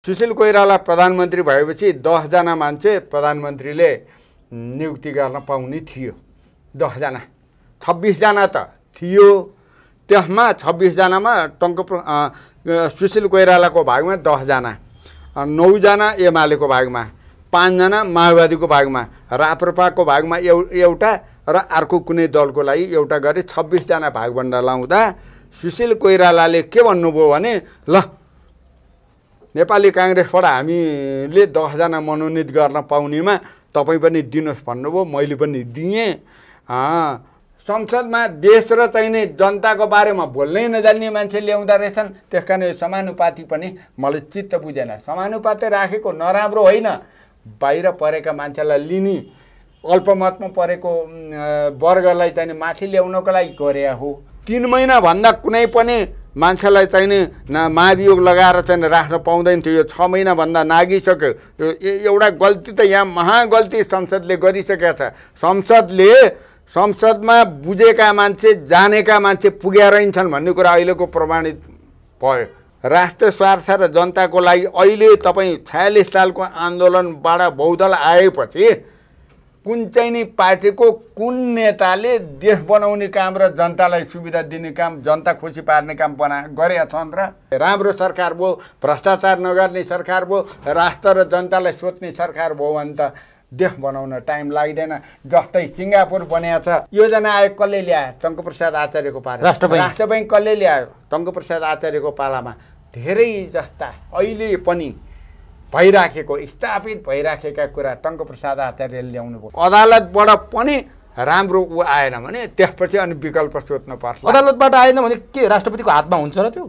सुशील कोइराला प्रधानमन्त्री भएपछि 10 जना मान्छे प्रधानमन्त्रीले नियुक्ति गर्न पाउने थियो। 10 जना, 26 जना त थियो। त्यसमा 26 जनामा सुशील कोइरालाको भागमा 10 जना, 9 जना एमालेको भागमा, 5 जना माओवादीको भागमा, राप्रपाको भागमा एउटा र अर्को कुनै दलको लागि एउटा गरी 26 जना भागभन्डा लाउँदा सुशील कोइरालाले के भन्नुभयो भने ल नेपाली काङ्ग्रेसबाट हामीले 10 जना मनोनित गर्न पाउनेमा तपाईँ पनि दिनुहोस् भन्नुभयो। मैले पनि दिएँ। संसदमा देश र चाहिने जनताको बारेमा बोल्नै नजान्ने मान्छे ल्याउँदा रहेछन्। त्यस कारण समानुपाती पनि मलाई चित्त बुझेन। समानुपाती राखेको नराम्रो होइन, बाहिर परेका मान्छेलाई लिने, अल्पमतमा परेको वर्गलाई चाहिँ माथि ल्याउनको लागि गरे हो। 3 महिनाभन्दा कुनै पनि मान्छेलाई चाहिने महाभियोग लगाएर चाहिँ राख्न पाउँदैन थियो। यो 6 महिनाभन्दा नागिसक्यो। एउटा गल्ती त यहाँ महागल्ती संसदले गरिसकेको छ। संसदमा बुझेका मान्छे, जानेका मान्छे पुगेर रहन्छन् भन्ने कुरा अहिलेको प्रमाणित भयो। राष्ट्रिय स्वार्थ र जनताको लागि अहिले तपाईँ 46 सालको आन्दोलनबाट बहुदल आएपछि कुन चाहिँ नि पार्टीको कुन नेताले देश बनाउने काम र जनतालाई सुविधा दिने काम, जनता खुसी पार्ने काम गरेका छन् र? राम्रो सरकार भयो, भ्रष्टाचार नगर्ने सरकार भयो, राष्ट्र र जनतालाई सोच्ने सरकार भयो भने त देश बनाउन टाइम लाग्दैन। जस्तै सिङ्गापुर बनिएको छ, योजना आयोग कसले ल्यायो? टङ्कप्रसाद आचार्यको पाला। राष्ट्र बैङ्क कसले ल्यायो? टङ्कप्रसाद आचार्यको पालामा। धेरै जस्ता अहिले पनि भइराखेको, स्थापित भइराखेका कुरा टङ्कप्रसाद आचार्यले ल्याउनु भयो। अदालतबाट पनि राम्रो आएन भने त्यसपछि अनि विकल्प सोध्नु पर्छ। अदालतबाट आएन भने के राष्ट्रपतिको हातमा हुन्छ र त्यो?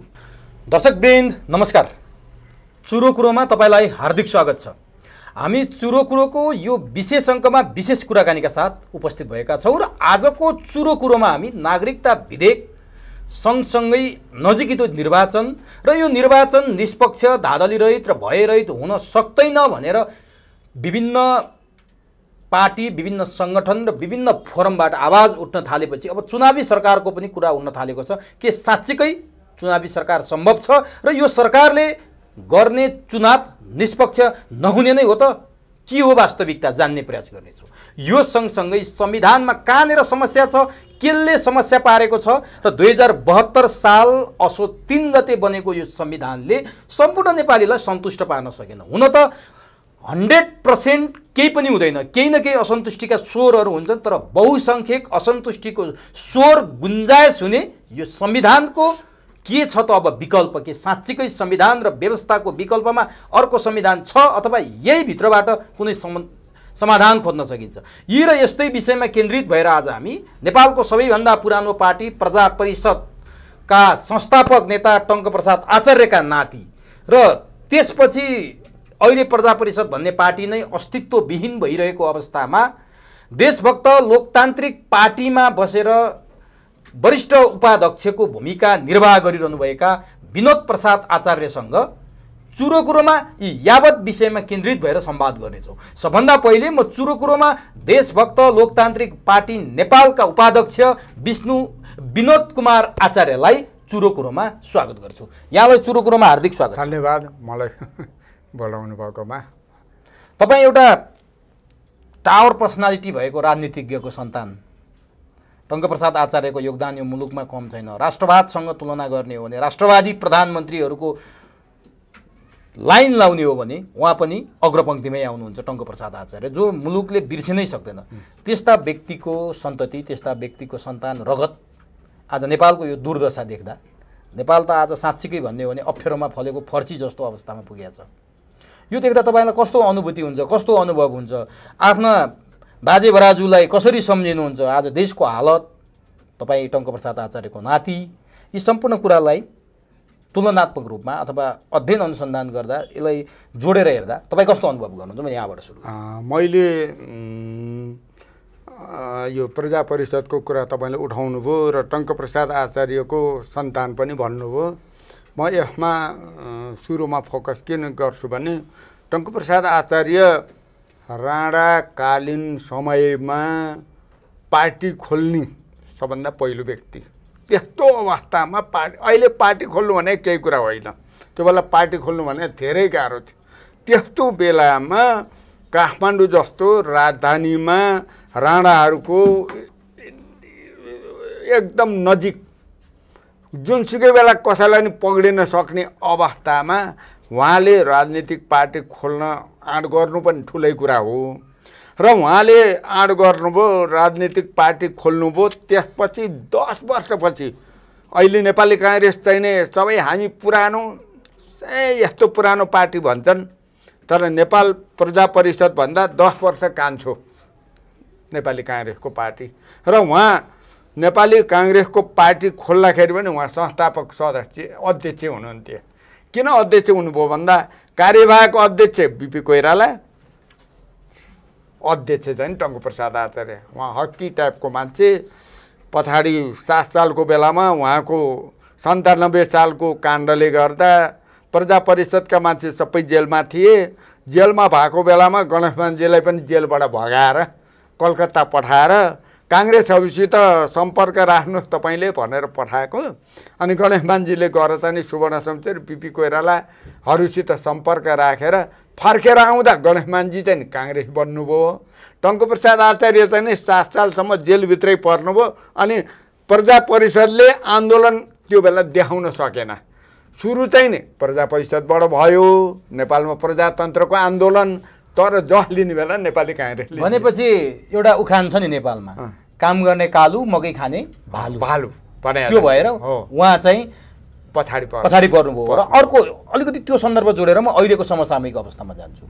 दर्शकवृन्द नमस्कार, चुरो कुरोमा तपाईँलाई हार्दिक स्वागत छ। हामी चुरो कुरोको यो विशेष अङ्कमा विशेष कुराकानीका साथ उपस्थित भएका छौँ र आजको चुरो कुरोमा हामी नागरिकता विधेयक सँगसँगै नजिकितो निर्वाचन र यो निर्वाचन निष्पक्ष, धाँधलीरहित र भयरहित हुन सक्दैन भनेर विभिन्न पार्टी, विभिन्न सङ्गठन र विभिन्न फोरमबाट आवाज उठ्न थालेपछि अब चुनावी सरकारको पनि कुरा उठ्न थालेको छ। के साँच्चीकै चुनावी सरकार सम्भव छ र यो सरकारले गर्ने चुनाव निष्पक्ष नहुने नै हो त के हो वास्तविकता जान्ने प्रयास गर्नेछौँ। यो सँगसँगै संविधानमा कहाँनिर समस्या छ, केले समस्या पारेको छ र 2072 साल असोज 3 गते बनेको यो संविधानले सम्पूर्ण नेपालीलाई सन्तुष्ट पार्न सकेन। हुन त 100% केही पनि हुँदैन, केही न केही असन्तुष्टिका स्वरहरू हुन्छन्, तर बहुसङ्ख्यक असन्तुष्टिको स्वर गुन्जायस हुने यो संविधानको के छ त अब विकल्प? के साँच्चीकै संविधान र व्यवस्थाको विकल्पमा अर्को संविधान छ अथवा यही भित्रबाट कुनै समाधान खोज्न सकिन्छ? यी र यस्तै विषयमा केन्द्रित भएर आज हामी नेपालको सबैभन्दा पुरानो पार्टी प्रजा परिषदका संस्थापक नेता टङ्कप्रसाद आचार्यका नाति र त्यसपछि अहिले प्रजा परिषद भन्ने पार्टी नै अस्तित्वविहीन भइरहेको अवस्थामा देशभक्त लोकतान्त्रिक पार्टीमा बसेर वरिष्ठ उपाध्यक्षको भूमिका निर्वाह गरिरहनुभएका विनोद प्रसाद आचार्यसँग चुरो कुरोमा यी यावत विषयमा केन्द्रित भएर संवाद गर्नेछौँ। सबभन्दा पहिले म चुरो कुरोमा देशभक्त लोकतान्त्रिक पार्टी नेपालका उपाध्यक्ष विनोद कुमार आचार्यलाई चुरो कुरोमा स्वागत गर्छु। यहाँलाई चुरो कुरोमा हार्दिक स्वागत। धन्यवाद मलाई बोलाउनु भएकोमा। तपाईँ एउटा टावर पर्सनालिटी भएको राजनीतिज्ञको सन्तान। टङ्कप्रसाद आचार्यको योगदान यो मुलुकमा कम छैन। राष्ट्रवादसँग तुलना गर्ने हो भने, राष्ट्रवादी प्रधानमन्त्रीहरूको लाइन लाउने हो भने उहाँ पनि अग्रपङ्क्तिमै आउनुहुन्छ टङ्कप्रसाद आचार्य, जो मुलुकले बिर्सिनै सक्दैन। त्यस्ता व्यक्तिको सन्तति, त्यस्ता व्यक्तिको सन्तान रगत आज नेपालको यो दुर्दशा देख्दा नेपाल त आज साँच्चीकै भन्ने हो भने अप्ठ्यारोमा फलेको फर्ची जस्तो अवस्थामा पुगेको छ। यो देख्दा तपाईँलाई कस्तो अनुभूति हुन्छ, कस्तो अनुभव हुन्छ? आफ्ना बाजे बराजुलाई कसरी सम्झिनुहुन्छ? आज देशको हालत, तपाईँ टङ्कप्रसाद आचार्यको नाति, यी सम्पूर्ण कुरालाई तुलनात्मक रूपमा अथवा अध्ययन अनुसन्धान गर्दा यसलाई जोडेर हेर्दा तपाईँ कस्तो अनुभव गर्नुहुन्छ? म यहाँबाट सुरु। मैले यो प्रजा परिषदको कुरा तपाईँले उठाउनुभयो र टङ्कप्रसाद आचार्यको सन्तान पनि भन्नुभयो। म यसमा सुरुमा फोकस किन गर्छु भने टङ्कप्रसाद आचार्य राणाकालीन समयमा पार्टी खोल्ने सबभन्दा पहिलो व्यक्ति। त्यस्तो अवस्थामा अहिले पार्टी खोल्नु भने केही कुरा होइन, त्यो बेला पार्टी खोल्नु भने धेरै गाह्रो थियो। त्यस्तो बेलामा काठमाडौँ जस्तो राजधानीमा राणाहरूको एकदम नजिक जुनसुकै बेला कसैलाई नि पक्रिन सक्ने अवस्थामा उहाँले राजनीतिक पार्टी खोल्न आँट गर्नु पनि ठुलै कुरा हो र उहाँले आँट गर्नुभयो, राजनीतिक पार्टी खोल्नुभयो। त्यसपछि 10 वर्षपछि अहिले नेपाली काङ्ग्रेस चाहिँ नि सबै हामी पुरानो यस्तो पुरानो पार्टी भन्छन्, तर नेपाल प्रजा परिषद भन्दा 10 वर्ष कान्छो नेपाली काङ्ग्रेसको पार्टी। र उहाँ नेपाली काङ्ग्रेसको पार्टी खोल्दाखेरि पनि उहाँ संस्थापक सदस्य अध्यक्ष हुनुहुन्थ्यो। किन अध्यक्ष हुनुभयो भन्दा कार्यवाहक अध्यक्ष बिपी कोइराला, अध्यक्ष चाहिँ टङ्कप्रसाद आचार्य। उहाँ हक्की टाइपको मान्छे। पछाडि 7 सालको बेलामा उहाँको 97 सालको काण्डले गर्दा प्रजा परिषदका मान्छे सबै जेलमा थिए। जेलमा भएको बेलामा गणेशमानजीलाई पनि जेलबाट भगाएर कलकत्ता पठाएर काङ्ग्रेसहरूसित सम्पर्क राख्नुहोस् तपाईँले भनेर पठाएको। अनि गणेशमानजीले गएर चाहिँ सुवर्ण शमशेर बिपी कोइरालाहरूसित सम्पर्क राखेर फर्केर आउँदा गणेशमानजी चाहिँ काङ्ग्रेस बन्नुभयो। टङ्कप्रसाद आचार्य चाहिँ 7 सालसम्म जेलभित्रै पर्नुभयो। अनि प्रजा परिषदले आन्दोलन त्यो बेला देखाउन सकेन। सुरु चाहिँ नि प्रजा परिषदबाट भयो, नेपालमा प्रजातन्त्रको आन्दोलन, तर जस लिने बेला नेपाली काङ्ग्रेसले। भनेपछि एउटा उखान छ नि नेपालमा, काम गर्ने कालु मकै खाने भालु भालु त्यो भएर उहाँ चाहिँ पछाडि पर्नुभयो। र अर्को अलिकति त्यो सन्दर्भ जोडेर म अहिलेको समसामयिक अवस्थामा जान्छु।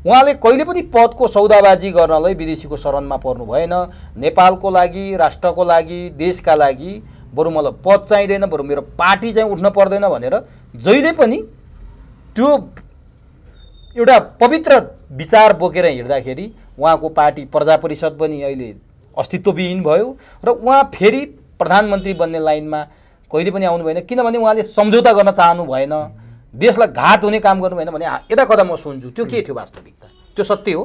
उहाँले कहिले पनि पदको सौदाबाजी गर्नलाई विदेशीको शरणमा पर्नु भएन। नेपालको लागि, राष्ट्रको लागि, देशका लागि बरु मलाई पद चाहिँदैन, बरु मेरो पार्टी चाहिँ उठ्न पर्दैन भनेर जहिले पनि त्यो एउटा पवित्र विचार बोकेर हिँड्दाखेरि उहाँको पार्टी प्रजा परिषद पनि अहिले अस्तित्वविहीन भयो र उहाँ फेरि प्रधानमन्त्री बन्ने लाइनमा कहिले पनि आउनु भएन। किनभने उहाँले सम्झौता गर्न चाहनु भएन, देशलाई घात हुने काम गर्नु भएन भने यता कता म सुन्छु। त्यो के थियो वास्तविकता? त्यो सत्य हो?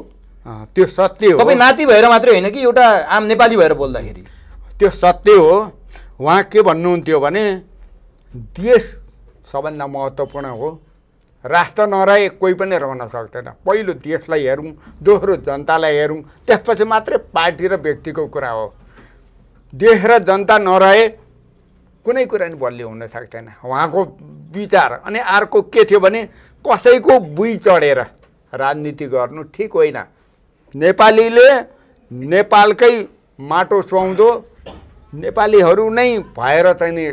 त्यो सत्य हो। तपाईँ नाति भएर मात्रै होइन कि एउटा आम नेपाली भएर बोल्दाखेरि? त्यो सत्य हो। उहाँ के भन्नुहुन्थ्यो भने देश सबभन्दा महत्त्वपूर्ण हो, राष्ट्र नरहे कोही पनि रहन सक्दैन। पहिलो देशलाई हेरौँ, दोस्रो जनतालाई हेरौँ, त्यसपछि मात्रै पार्टी र व्यक्तिको कुरा हो। देश र जनता नरहे कुनै कुरा नि बलियो हुन सक्दैन उहाँको विचार। अनि अर्को के थियो भने कसैको बुई चढेर राजनीति गर्नु ठिक होइन। नेपालीले नेपालकै माटो सुहाउँदो नेपालीहरू नै भएर चाहिँ नि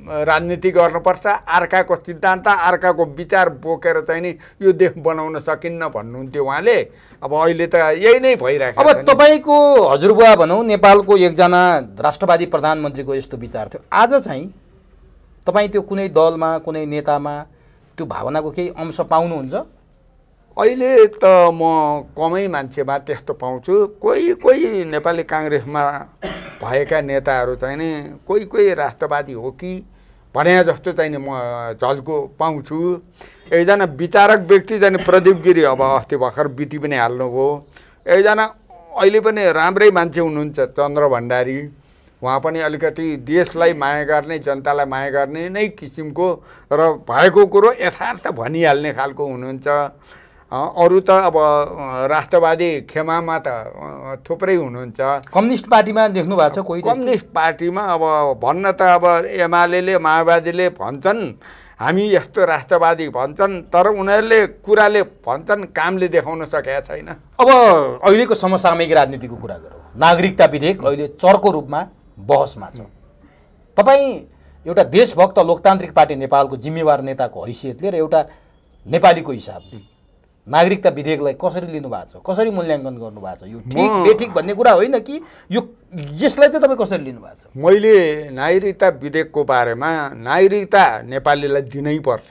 राजनीति गर्नुपर्छ। अर्काको सिद्धान्त, अर्काको विचार बोकेर चाहिँ नि यो देश बनाउन सकिन्न भन्नुहुन्थ्यो उहाँले। अब अहिले त यही नै भइरहेको छ। अब तपाईँको हजुरबुवा भनौँ नेपालको एकजना राष्ट्रवादी प्रधानमन्त्रीको यस्तो विचार थियो, आज चाहिँ तपाईँ त्यो कुनै दलमा, कुनै नेतामा त्यो भावनाको केही अंश पाउनुहुन्छ? अहिले त म कमै मान्छेमा त्यस्तो पाउँछु। कोही नेपाली काङ्ग्रेसमा भएका नेताहरू चाहिँ नि कोही राष्ट्रवादी हो कि भने जस्तो चाहिँ नि म झल्को पाउँछु। एकजना विचारक व्यक्ति चाहिँ प्रदीप गिरी अब अस्ति भर्खर बिति पनि हाल्नुभयो। एकजना अहिले पनि राम्रै मान्छे हुनुहुन्छ चन्द्र भण्डारी। उहाँ पनि अलिकति देशलाई माया गर्ने, जनतालाई माया गर्ने नै किसिमको र भएको कुरो यथार्थ भनिहाल्ने खालको हुनुहुन्छ। अरू त अब राष्ट्रवादी खेमामा त थुप्रै हुनुहुन्छ। कम्युनिस्ट पार्टीमा देख्नु भएको छ कोही? कम्युनिस्ट पार्टीमा अब भन्न त अब एमाले माओवादीले भन्छन् हामी यस्तो राष्ट्रवादी भन्छन्, तर उनीहरूले कुराले भन्छन्, कामले देखाउन सकेका छैन। अब अहिलेको समसामयिक राजनीतिको कुरा गरौँ। नागरिकता विधेयक अहिले चर्को रूपमा बहसमा छ। तपाईँ एउटा देशभक्त लोकतान्त्रिक पार्टी नेपालको जिम्मेवार नेताको हैसियतले र एउटा नेपालीको हिसाबले नागरिकता विधेयकलाई कसरी लिनु भएको छ, कसरी मूल्याङ्कन गर्नु भएको छ? यो ठिक बेठिक भन्ने कुरा होइन कि यसलाई चाहिँ तपाईँ कसरी लिनु भएको छ? मैले नागरिकता विधेयकको बारेमा नागरिकता नेपालीलाई दिनै पर्छ।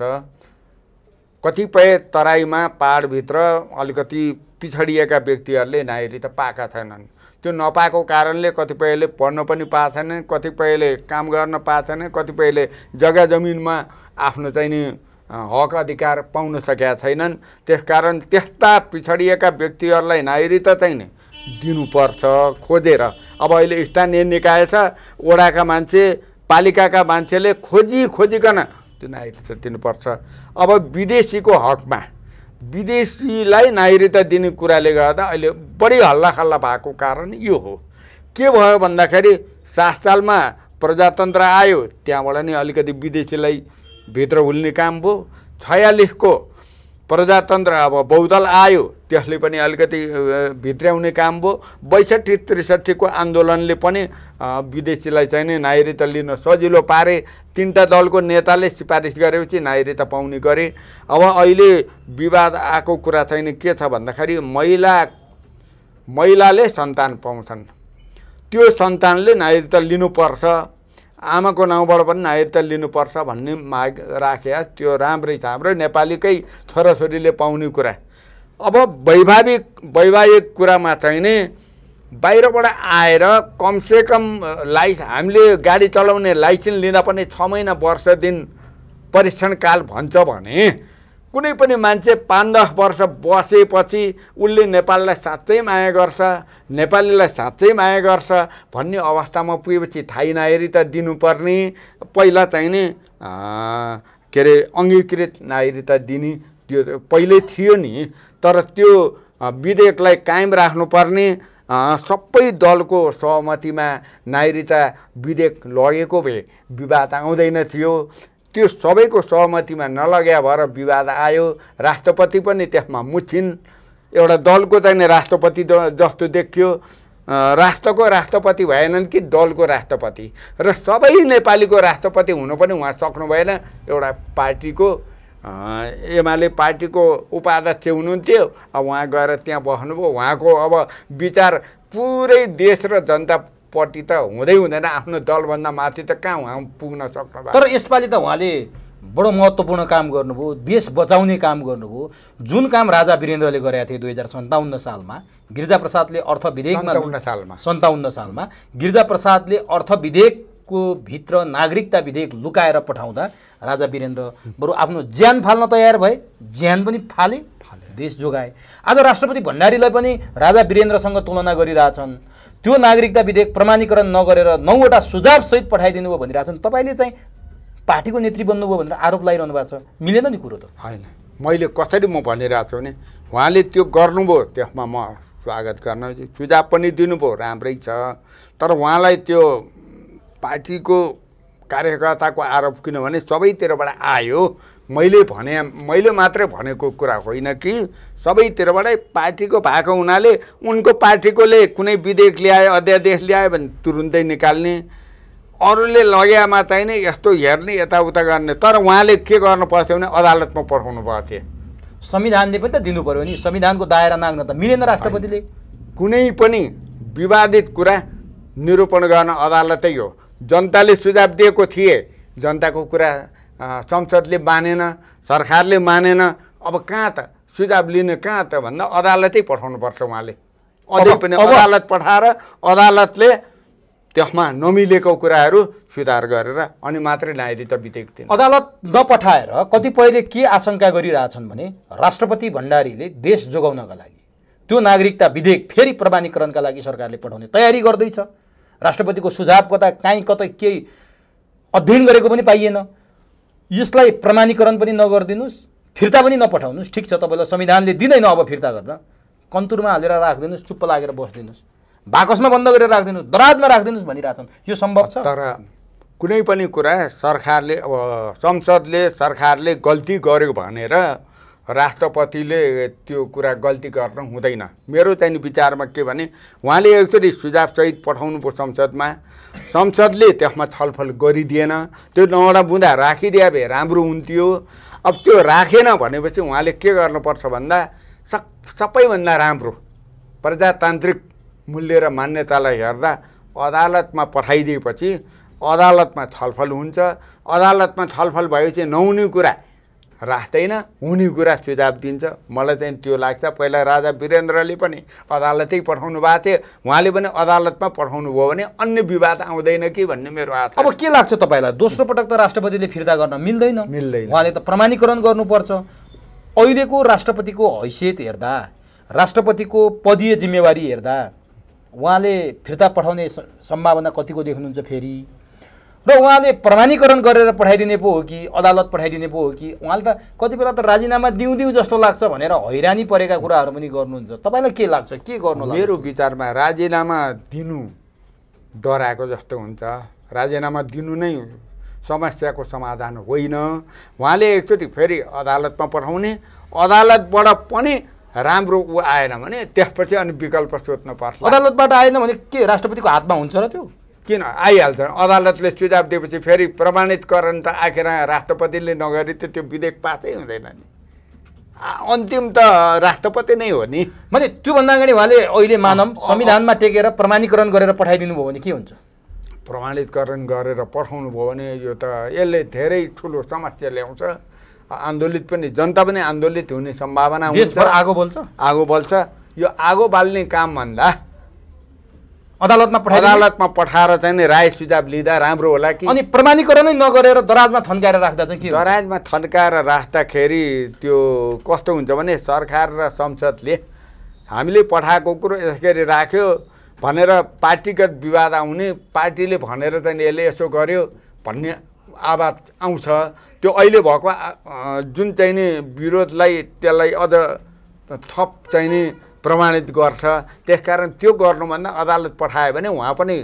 कतिपय तराईमा पहाडभित्र अलिकति पिछडिएका व्यक्तिहरूले नागरिकता पाएका छैनन्। त्यो नपाएको कारणले कतिपयले पढ्न पनि पाएको छैनन्, कतिपयले काम गर्न पाएको छैनन्, कतिपयले जग्गा जमिनमा आफ्नो चाहिँ नि हक अधिकार पाउन सकेका छैनन्। त्यसकारण त्यस्ता पिछडिएका व्यक्तिहरूलाई नागरिकता चाहिँ नि दिनुपर्छ खोजेर। अब अहिले स्थानीय निकाय छ, वडाका मान्छे, पालिकाका मान्छेले खोजिकन त्यो नागरिकता दिनुपर्छ। अब विदेशीको हकमा विदेशीलाई नागरिकता दिने कुराले गर्दा अहिले बढी हल्लाखल्ला भएको कारण यो हो। के भयो भन्दाखेरि 7 सालमा प्रजातन्त्र आयो, त्यहाँबाट नि अलिकति विदेशीलाई भित्र हुल्ने काम भयो। 46को प्रजातन्त्र अब बहुदल आयो, त्यसले पनि अलिकति भित्र्याउने काम भयो। 62-63को आन्दोलनले पनि विदेशीलाई चाहिँ नि नागरिकता लिन सजिलो पारे। 3टा दलको नेताले सिफारिस गरेपछि नागरिकता पाउने गरे। अब अहिले विवाद आएको कुरा चाहिँ के छ भन्दाखेरि महिलाले सन्तान पाउँछन्, त्यो सन्तानले नागरिकता लिनुपर्छ, आमाको नाउँबाट पनि नागरिकता लिनुपर्छ भन्ने माग राखे। त्यो राम्रै छ, हाम्रो नेपालीकै छोराछोरीले पाउने कुरा। अब वैवाहिक कुरामा चाहिँ नि बाहिरबाट आएर कमसेकम हामीले गाडी चलाउने लाइसेन्स लिँदा पनि 6 महिना वर्ष दिन परीक्षण काल भन्छ भने कुनै पनि मान्छे 5-10 वर्ष बसेपछि उसले नेपाललाई साँच्चै माया गर्छ, नेपालीलाई साँच्चै माया गर्छ भन्ने अवस्थामा पुगेपछि थाई नागरिकता दिनुपर्ने। पहिला चाहिँ नि के अरे अङ्गीकृत नागरिकता दिने त्यो पहिल्यै थियो नि, तर त्यो विधेयकलाई कायम राख्नुपर्ने। सबै दलको सहमतिमा नागरिकता विधेयक लगेको भए विवाद आउँदैन थियो। त्यो सबैको सहमतिमा नलग्या भएर विवाद आयो। राष्ट्रपति पनि त्यसमा मुछिन्। एउटा दलको चाहिँ राष्ट्रपति जस्तो देखियो, राष्ट्रको राष्ट्रपति भएनन् कि दलको राष्ट्रपति, र सबै नेपालीको राष्ट्रपति हुनु पनि उहाँ सक्नु भएन। एउटा पार्टीको एमाले पार्टीको उपाध्यक्ष हुनुहुन्थ्यो, अब उहाँ गएर त्यहाँ बस्नुभयो। उहाँको अब विचार पुरै देश र जनतापट्टि त हुँदैन, आफ्नो दलभन्दा माथि त कहाँ उहाँ पुग्न सक्नु। तर यसपालि त उहाँले बडो महत्त्वपूर्ण काम गर्नुभयो, देश बचाउने काम गर्नुभयो। जुन काम राजा वीरेन्द्रले गरेका थिए 2057 सालमा, गिरिजाप्रसादले अर्थ विधेयकमा 57 सालमा गिरिजाप्रसादले अर्थ विधेयकको भित्र नागरिकता विधेयक लुकाएर पठाउँदा राजा वीरेन्द्र बरु आफ्नो ज्यान फाल्न तयार भए, ज्यान पनि फाले, देश जोगाए। आज राष्ट्रपति भण्डारीलाई पनि राजा वीरेन्द्रसँग तुलना गरिरहेछन्। त्यो नागरिकता विधेयक प्रमाणीकरण नगरेर 9वटा सुझावसहित पठाइदिनु भयो भनिरहेछन्। तपाईँले चाहिँ पार्टीको नेत्री बन्नुभयो भनेर आरोप लगाइरहनु भएको छ, मिलेन नि कुरो त? होइन, मैले कसरी म भनिरहेको छु भने उहाँले त्यो गर्नुभयो, त्यसमा म स्वागत गर्न सुझाव पनि दिनुभयो, राम्रै छ। तर उहाँलाई त्यो पार्टीको कार्यकर्ताको आरोप किनभने सबैतिरबाट आयो। मैले मात्रै भनेको कुरा होइन कि सबैतिरबाटै पार्टीको भएको हुनाले उनको पार्टीकोले कुनै विधेयक ल्यायो, अध्यादेश ल्यायो भने तुरुन्तै निकाल्ने, अरूले लगेमा चाहिँ नि यस्तो हेर्ने यताउता गर्ने। तर उहाँले के गर्नु पर्थ्यो भने अदालतमा पठाउनु पर्थ्यो। संविधानले पनि त दिनु पर्यो नि, संविधानको दायरा नाग्न त मिलेन राष्ट्रपतिले। कुनै पनि विवादित कुरा निरूपण गर्न अदालतै हो। जनताले सुझाव दिएको थिए, जनताको कुरा संसदले मानेन, सरकारले मानेन, अब कहाँ त सुझाव लिने कहाँ त भन्दा अदालतै पठाउनुपर्छ। उहाँले अझै पनि अदालत पठाएर अदालतले त्यसमा नमिलेको कुराहरू सुधार गरेर अनि मात्रै नागरिकता विधेयक दिनु। अदालत नपठाएर कतिपयले के आशंका गरिरहेछन् भने राष्ट्रपति भण्डारीले देश जोगाउनका लागि त्यो नागरिकता विधेयक फेरि प्रमाणीकरणका लागि सरकारले पठाउने तयारी गर्दैछ। राष्ट्रपतिको सुझाव कतै केही अध्ययन गरेको पनि पाइएन। यसलाई प्रमाणीकरण पनि नगरिदिनुस्, फिर्ता पनि नपठाउनुस्। ठिक छ, तपाईँलाई संविधानले दिँदैन अब फिर्ता गर्न, कन्तुरमा हालेर राखिदिनुस्, चुप्प लागेर बस्दिनुस्, बाकसमा बन्द गरेर राखिदिनुस्, दराजमा राखिदिनुस् भनिरहेछन्। यो सम्भव छ? तर कुनै पनि कुरा सरकारले अब सरकारले गल्ती गर्यो भनेर राष्ट्रपतिले त्यो कुरा गल्ती गर्न हुँदैन। मेरो चाहिँ विचारमा के भने उहाँले एकचोटि सुझावसहित पठाउनु पो संसदमा, संसदले त्यसमा छलफल गरिदिएन, त्यो 9वटा बुँदा राखिदिए भए राम्रो हुन्थ्यो। अब त्यो राखेन भनेपछि उहाँले के गर्नुपर्छ भन्दा सबैभन्दा राम्रो प्रजातान्त्रिक मूल्य र मान्यतालाई हेर्दा अदालतमा पठाइदिएपछि अदालतमा छलफल हुन्छ। अदालतमा छलफल भएपछि नहुने कुरा राख्दैन, हुने कुरा सुझाव दिन्छ। मलाई चाहिँ त्यो लाग्छ। पहिला राजा वीरेन्द्रले पनि अदालतै पठाउनु भएको थियो, उहाँले पनि अदालतमा पठाउनु भयो भने अन्य विवाद आउँदैन कि भन्ने मेरो आशा। अब के लाग्छ तपाईँलाई? दोस्रो पटक त राष्ट्रपतिले फिर्ता गर्न मिल्दैन, उहाँले त प्रमाणीकरण गर्नुपर्छ। अहिलेको राष्ट्रपतिको हैसियत हेर्दा, राष्ट्रपतिको पदीय जिम्मेवारी हेर्दा उहाँले फिर्ता पठाउने सम्भावना कतिको देख्नुहुन्छ फेरि? र उहाँले प्रमाणीकरण गरेर पठाइदिने पो हो कि अदालत पठाइदिने पो हो कि उहाँले त कति बेला त राजीनामा दिउँ जस्तो लाग्छ भनेर हैरानी परेका कुराहरू पनि गर्नुहुन्छ। तपाईँलाई के लाग्छ, के गर्नु लाग्छ? मेरो विचारमा राजीनामा दिनु डराएको जस्तो हुन्छ। राजीनामा दिनु नै समस्याको समाधान होइन। उहाँले एकचोटि फेरि अदालतमा पठाउने, अदालतबाट पनि राम्रो ऊ आएन भने त्यसपछि अनि विकल्प सोध्न पर्छ। अदालतबाट आएन भने के राष्ट्रपतिको हातमा हुन्छ र? त्यो किन आइहाल्छ? अदालतले सुझाव दिएपछि फेरि प्रमाणितकरण त आखिर राष्ट्रपतिले नगरी त त्यो विधेयक पासै हुँदैन नि। अन्तिम त राष्ट्रपति नै हो नि। मैले त्योभन्दा अगाडि उहाँले अहिले मानव संविधानमा टेकेर प्रमाणीकरण गरेर पठाइदिनु भयो भने के हुन्छ? प्रमाणितकरण गरेर पठाउनु भयो भने यो त यसले धेरै ठुलो समस्या ल्याउँछ। आन्दोलित पनि, जनता पनि आन्दोलित हुने सम्भावना हुन्छ। देशभर आगो बल्छ। आगो बल्छ। यो आगो बाल्ने कामभन्दा अदालतमा पठाएर चाहिँ नि राय सुझाव लिँदा राम्रो होला कि। अनि प्रमाणीकरणै नगरेर दराजमा थन्काएर राख्दा चाहिँ के हुन्छ? दराजमा थन्काएर राख्दाखेरि त्यो कस्तो हुन्छ भने सरकार र संसदले हामीले पठाएको कुरो यसरी राख्यो भनेर पार्टीगत विवाद आउने, पार्टीले भनेर चाहिँ यसले यसो गर्यो भन्ने आवाज आउँछ। त्यो अहिले भएको जुन चाहिँ नि विरोधलाई त्यसलाई अझ थप चाहिँ नि प्रमाणित गर्छ। त्यसकारण त्यो गर्नुभन्दा अदालत पठायो भने उहाँ पनि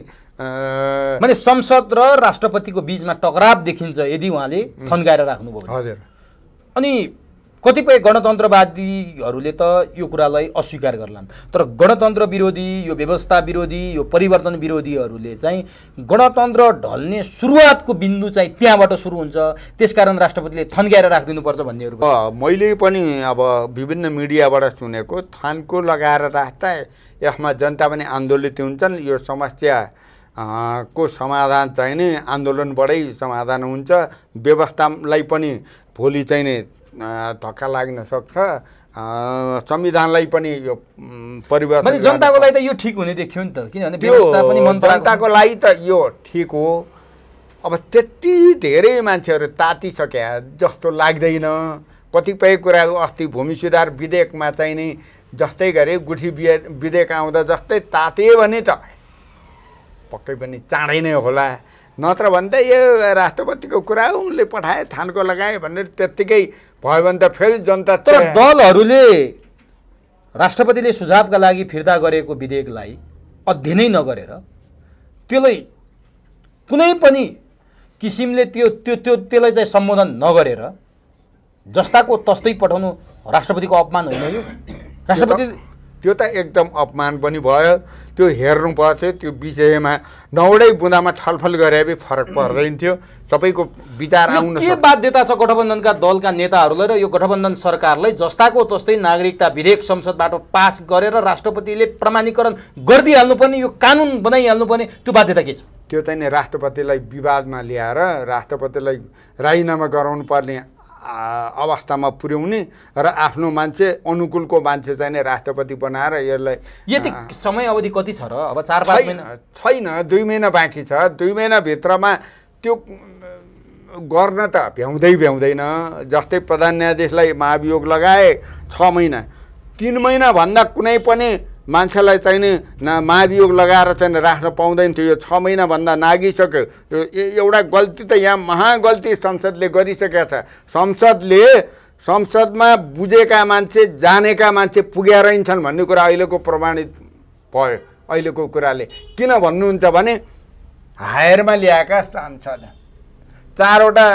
माने संसद र राष्ट्रपतिको बीचमा टकराव देखिन्छ यदि उहाँले थन्काएर राख्नुभयो। हजुर। अनि कतिपय गणतन्त्रवादीहरूले त यो कुरालाई अस्वीकार गर्लान्, तर गणतन्त्र विरोधी, यो व्यवस्था विरोधी, यो परिवर्तन विरोधीहरूले चाहिँ गणतन्त्र ढल्ने सुरुवातको बिन्दु चाहिँ त्यहाँबाट सुरु हुन्छ, त्यसकारण राष्ट्रपतिले थन्काएर राखिदिनुपर्छ भन्नेहरू। मैले पनि अब विभिन्न मिडियाबाट सुनेको, थानको लगाएर राख्दा यसमा जनता पनि आन्दोलित हुन्छन्, यो समस्या को समाधान चाहिँ नि आन्दोलनबाटै समाधान हुन्छ, व्यवस्थालाई पनि भोलि चाहिँ नि धक्का लाग्न सक्छ, संविधानलाई पनि यो परिवर्तन। भने जनताको लागि त यो ठिक हुने देखियो नि त, किनभने व्यवस्था पनि जनताको लागि त यो ठिक हो। अब त्यति धेरै मान्छेहरू तातिसके जस्तो लाग्दैन। कतिपय कुराहरू अस्ति भूमि सुधार विधेयकमा चाहिँ नि जस्तै गरे गुठी विधेयक आउँदा जस्तै तातियो भने त पक्कै पनि चाँडै नै होला। नत्र भन्दा यो राष्ट्रपतिको कुरा हो, उनले पठाए थानको लगाए भनेर त्यत्तिकै भयो भने त फेरि जनता। तर दलहरूले राष्ट्रपतिले सुझावका लागि फिर्ता गरेको विधेयकलाई अध्ययनै नगरेर त्यसलाई कुनै पनि किसिमले त्यसलाई चाहिँ सम्बोधन नगरेर जस्ताको तस्तै पठाउनु राष्ट्रपतिको अपमान होइन यो? राष्ट्रपति त्यो त एकदम अपमान पनि भयो। त्यो हेर्नु पर्थ्यो, त्यो विषयमा नौडै बुँदामा छलफल गरे भए फरक पर्दैन थियो। सबैको विचार आउन के बाध्यता छ गठबन्धनका दलका नेताहरूलाई र यो गठबन्धन सरकारलाई जस्ताको तस्तै नागरिकता विधेयक संसदबाट पास गरेर राष्ट्रपतिले प्रमाणीकरण गरिदिइहाल्नु पर्ने, यो कानुन बनाइहाल्नु पर्ने, त्यो बाध्यता के छ? त्यो चाहिँ नि राष्ट्रपतिलाई विवादमा ल्याएर राष्ट्रपतिलाई राजीनामा गराउनु पर्ने अवस्थामा पुर्याउने र आफ्नो मान्छे अनुकूलको मान्छे चाहिँ नि राष्ट्रपति बनाएर यसलाई। यति समय अवधि कति छ र? अब 4-5 महिना छैन, 2 महिना बाँकी छ। 2 महिनाभित्रमा त्यो गर्न त भ्याउँदैन। जस्तै प्रधान न्यायाधीशलाई महाभियोग लगाए 6 महिना, 3 महिनाभन्दा कुनै पनि मान्छेलाई चाहिँ नि महाभियोग लगाएर चाहिँ राख्न पाउँदैन थियो। यो 6 महिनाभन्दा नागिसक्यो। एउटा गल्ती त यहाँ महागल्ती संसदले गरिसकेको छ। संसदमा बुझेका मान्छे, जानेका मान्छे पुगेर हिँड्छन् भन्ने कुरा अहिलेको प्रमाणित भयो। अहिलेको कुराले किन भन्नुहुन्छ भने हायरमा ल्याएका सांसद 4वटा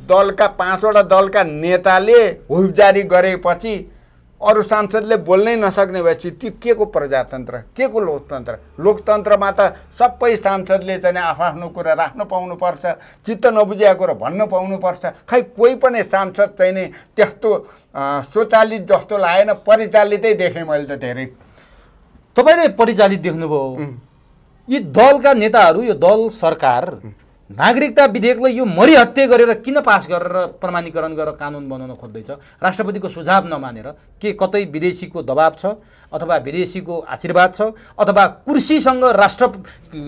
दलका 5वटा दलका नेताले हुइप जारी गरेपछि अरू सांसदले बोल्नै नसक्ने भएपछि त्यो के को प्रजातन्त्र, के को लोकतन्त्र? लोकतन्त्रमा त सबै सांसदले चाहिँ आफ्नो कुरा राख्न पाउनुपर्छ, चित्त नबुझेको कुरा भन्न पाउनुपर्छ। खै कोही पनि सांसद चाहिँ नि त्यस्तो स्वचालित जस्तो लागेन, परिचालितै देखेँ मैले त धेरै। तपाईँले परिचालित देख्नुभयो। यी दलका नेताहरू, यो दल सरकार नागरिकता विधेयकलाई यो मरिहत्ते गरेर किन पास गरेर प्रमाणीकरण गरेर कानुन बनाउन खोज्दैछ? राष्ट्रपतिको सुझाव नमानेर के कतै विदेशीको दबाब छ, अथवा विदेशीको आशीर्वाद छ, अथवा कुर्सीसँग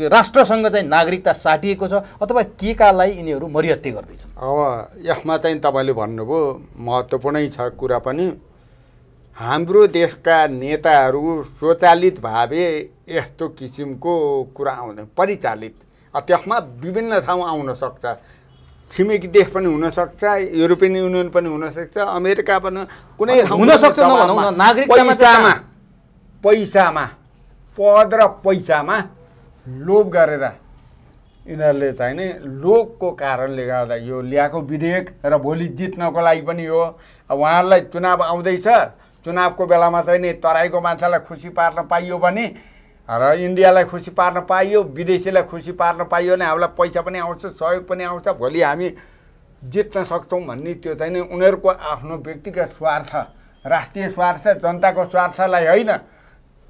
राष्ट्रसँग चाहिँ नागरिकता साटिएको छ, अथवा के कालाई यिनीहरू मरिहत्ते गर्दैछन्? अब यसमा चाहिँ तपाईँले भन्नुभयो महत्त्वपूर्णै छ कुरा पनि। हाम्रो देशका नेताहरू स्वचालित भावे यस्तो किसिमको कुरा आउँदैन, परिचालित त्यसमा विभिन्न ठाउँ आउन सक्छ, छिमेकी देश पनि हुनसक्छ, युरोपियन युनियन पनि हुनसक्छ, अमेरिका पनि कुनै हुनसक्छ नभनौँ न, नागरिकतामा पैसामा पद र पैसामा लोभ गरेर यिनीहरूले चाहिँ नि लोभको कारणले गर्दा यो ल्याएको विधेयक र भोलि जित्नको लागि पनि हो। उहाँहरूलाई चुनाव आउँदैछ, चुनावको बेलामा चाहिँ नि तराईको मान्छेलाई खुसी पार्न पाइयो भने र इन्डियालाई खुसी पार्न पाइयो, विदेशीलाई खुसी पार्न पाइयो भने हामीलाई पैसा पनि आउँछ, सहयोग पनि आउँछ, भोलि हामी जित्न सक्छौँ भन्ने त्यो चाहिँ नि उनीहरूको आफ्नो व्यक्तिगत स्वार्थ, राष्ट्रिय स्वार्थ, जनताको स्वार्थलाई होइन,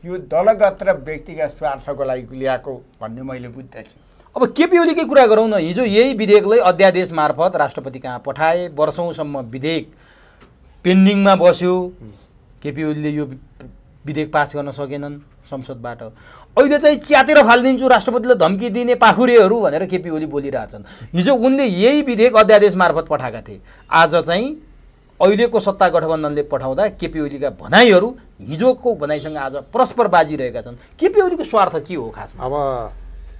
यो दलगत र व्यक्तिगत स्वार्थको लागि ल्याएको भन्ने मैले बुझ्दछु। अब केपी ओलीकै कुरा गरौँ न। हिजो यही विधेयकलाई अध्यादेश मार्फत राष्ट्रपति कहाँ पठाए, वर्षौँसम्म विधेयक पेन्डिङमा बस्यो, केपी ओलीले यो विधेयक पास गर्न सकेनन् संसदबाट। अहिले चाहिँ च्यातेर फालिदिन्छु, राष्ट्रपतिले धम्की दिने पाखुरेहरू भनेर केपी ओली बोलिरहेछन्। हिजो उनले यही विधेयक अध्यादेश मार्फत पठाएका थिए, आज चाहिँ अहिलेको सत्ता गठबन्धनले पठाउँदा केपी ओलीका भनाइहरू हिजोको भनाइसँग आज परस्पर बाजिरहेका छन्। केपी ओलीको स्वार्थ के हो खासमा? अब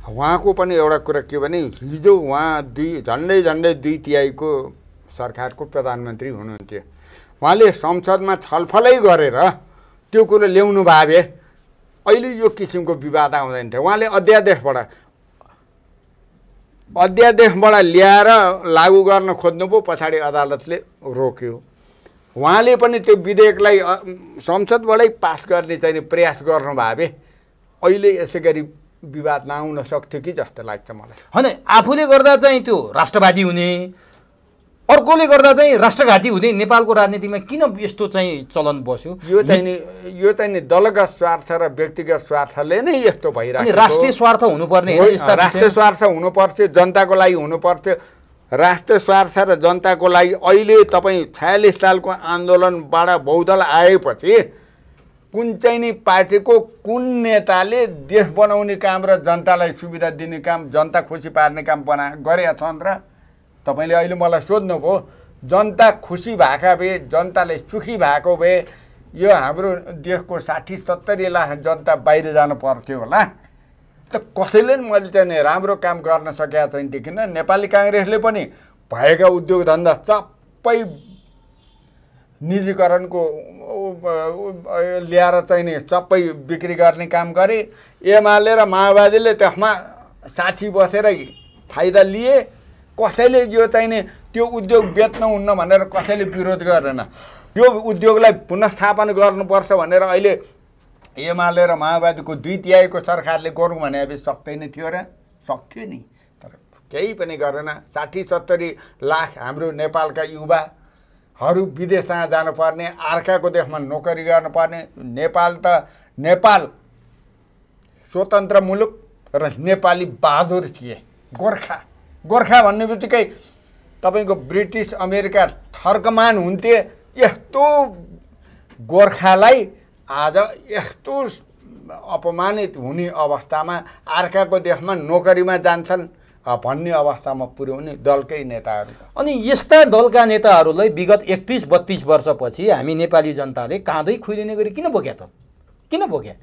उहाँको पनि एउटा कुरा के भने हिजो उहाँ झन्डै 2/3 सरकारको प्रधानमन्त्री हुनुहुन्थ्यो। उहाँले संसदमा छलफलै गरेर त्यो कुरो ल्याउनु भयो भए अहिले यो किसिमको विवाद आउँदैन थियो। उहाँले अध्यादेशबाट ल्याएर लागू गर्न खोज्नुभयो, पछाडि अदालतले रोक्यो। उहाँले पनि त्यो विधेयकलाई संसदबाटै पास गर्ने चाहिँ प्रयास गर्नुभयो भए अहिले यसै गरी विवाद नआउन सक्थ्यो कि जस्तो लाग्छ मलाई। होइन, आफूले गर्दा चाहिँ त्यो राष्ट्रवादी हुने, अर्कोले गर्दा चाहिँ राष्ट्रघाती हुने नेपालको राजनीतिमा किन यस्तो चाहिँ चलन बस्यो? यो चाहिँ नि दलगत स्वार्थ र व्यक्तिगत स्वार्थले नै यस्तो भइरहेको। राष्ट्रिय स्वार्थ हुनुपर्ने, राष्ट्रिय स्वार्थ हुनुपर्छ, जनताको लागि हुनुपर्छ। राष्ट्रिय स्वार्थ र जनताको लागि अहिले तपाईँ 46 सालको आन्दोलनबाट बहुदल आएपछि कुन चाहिँ नि पार्टीको कुन नेताले देश बनाउने काम र जनतालाई सुविधा दिने काम, जनता खुसी पार्ने काम गरेका छन् र? तपाईँले अहिले मलाई सोध्नुभयो, जनता खुसी भएका भए, जनताले सुखी भएको भए यो हाम्रो देशको 60-70 लाख जनता बाहिर जानु पर्थ्यो होला। त कसैले पनि मैले चाहिँ राम्रो काम गर्न सकेका छैन देखिन। नेपाली काङ्ग्रेसले पनि भएका उद्योग धन्दा सबै निजीकरणको ल्याएर चाहिँ नि सबै बिक्री गर्ने काम गरे। एमाले र माओवादीले त्यसमा साथी बसेर फाइदा लिए। कसैले यो चाहिँ नि त्यो उद्योग बेच्नुहुन्न भनेर कसैले विरोध गरेन। यो उद्योगलाई पुनर्स्थापन गर्नुपर्छ भनेर अहिले एमाले र माओवादीको 2/3 सरकारले गरौँ भने अब सक्दैन थियो र? सक्थ्यो नि, तर केही पनि गरेन। 60-70 लाख हाम्रो नेपालका युवाहरू विदेशमा जानुपर्ने, अर्काको देशमा नोकरी गर्नुपर्ने। नेपाल स्वतन्त्र मुलुक र नेपाली बहादुर थिए। गोर्खा भन्ने बित्तिकै तपाईँको ब्रिटिस अमेरिका थर्कमान हुन्थे। यस्तो गोर्खालाई आज यस्तो अपमानित हुने अवस्थामा अर्काको देशमा नोकरीमा जान्छन् भन्ने अवस्थामा पुर्याउने दलकै नेताहरू। अनि यस्ता दलका नेताहरूलाई विगत 31-32 वर्षपछि हामी नेपाली जनताले काँधै खुइलिने गरी किन बोक्या त? किन बोक्या?